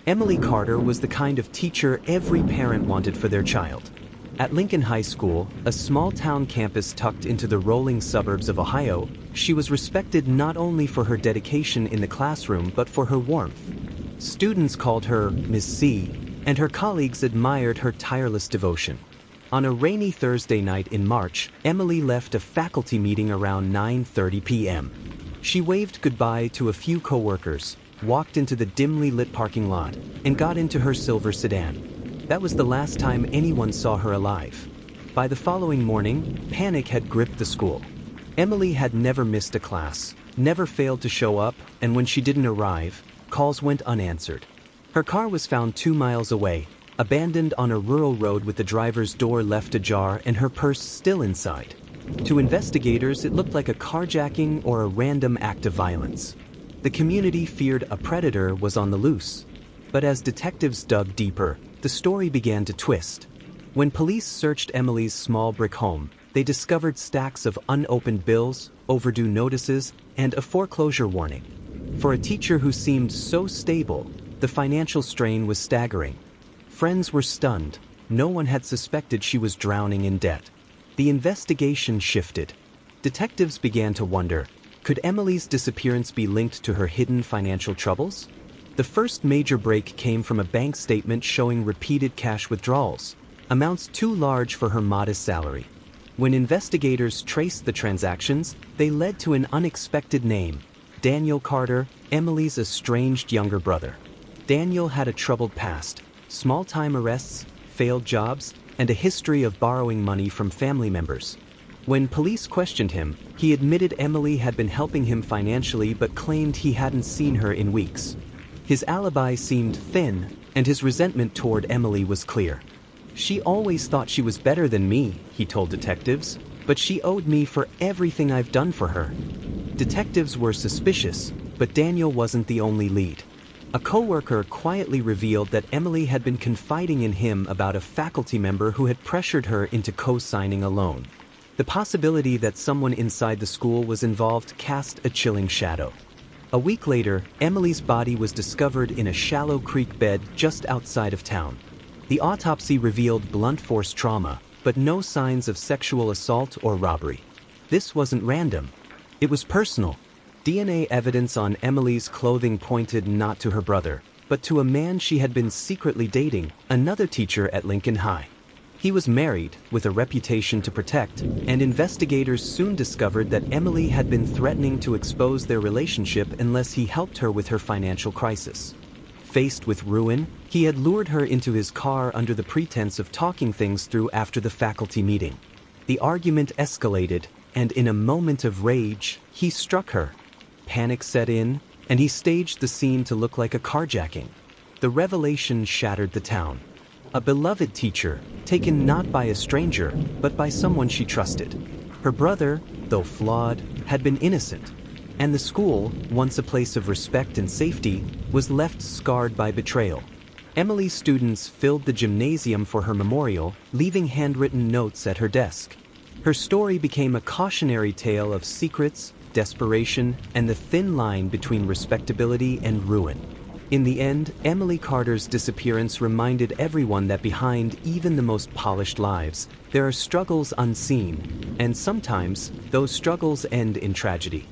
Emily Carter was the kind of teacher every parent wanted for their child. At Lincoln High School, a small-town campus tucked into the rolling suburbs of Ohio, she was respected not only for her dedication in the classroom but for her warmth. Students called her Miss C, and her colleagues admired her tireless devotion. On a rainy Thursday night in March, Emily left a faculty meeting around 9:30 p.m. She waved goodbye to a few coworkers, walked into the dimly lit parking lot, and got into her silver sedan. That was the last time anyone saw her alive. By the following morning, panic had gripped the school. Emily had never missed a class, never failed to show up, and when she didn't arrive, calls went unanswered. Her car was found 2 miles away, abandoned on a rural road with the driver's door left ajar and her purse still inside. To investigators, it looked like a carjacking or a random act of violence. The community feared a predator was on the loose. But as detectives dug deeper, the story began to twist. When police searched Emily's small brick home, they discovered stacks of unopened bills, overdue notices, and a foreclosure warning. For a teacher who seemed so stable, the financial strain was staggering. Friends were stunned. No one had suspected she was drowning in debt. The investigation shifted. Detectives began to wonder, could Emily's disappearance be linked to her hidden financial troubles? The first major break came from a bank statement showing repeated cash withdrawals, amounts too large for her modest salary. When investigators traced the transactions, they led to an unexpected name: Daniel Carter, Emily's estranged younger brother. Daniel had a troubled past, small-time arrests, failed jobs, and a history of borrowing money from family members. When police questioned him, he admitted Emily had been helping him financially but claimed he hadn't seen her in weeks. His alibi seemed thin, and his resentment toward Emily was clear. "She always thought she was better than me," he told detectives, "but she owed me for everything I've done for her." Detectives were suspicious, but Daniel wasn't the only lead. A coworker quietly revealed that Emily had been confiding in him about a faculty member who had pressured her into co-signing a loan. The possibility that someone inside the school was involved cast a chilling shadow. A week later, Emily's body was discovered in a shallow creek bed just outside of town. The autopsy revealed blunt force trauma, but no signs of sexual assault or robbery. This wasn't random. It was personal. DNA evidence on Emily's clothing pointed not to her brother, but to a man she had been secretly dating, another teacher at Lincoln High. He was married, with a reputation to protect, and investigators soon discovered that Emily had been threatening to expose their relationship unless he helped her with her financial crisis. Faced with ruin, he had lured her into his car under the pretense of talking things through after the faculty meeting. The argument escalated, and in a moment of rage, he struck her. Panic set in, and he staged the scene to look like a carjacking. The revelation shattered the town. A beloved teacher, taken not by a stranger, but by someone she trusted. Her brother, though flawed, had been innocent. And the school, once a place of respect and safety, was left scarred by betrayal. Emily's students filled the gymnasium for her memorial, leaving handwritten notes at her desk. Her story became a cautionary tale of secrets, desperation, and the thin line between respectability and ruin. In the end, Emily Carter's disappearance reminded everyone that behind even the most polished lives, there are struggles unseen, and sometimes those struggles end in tragedy.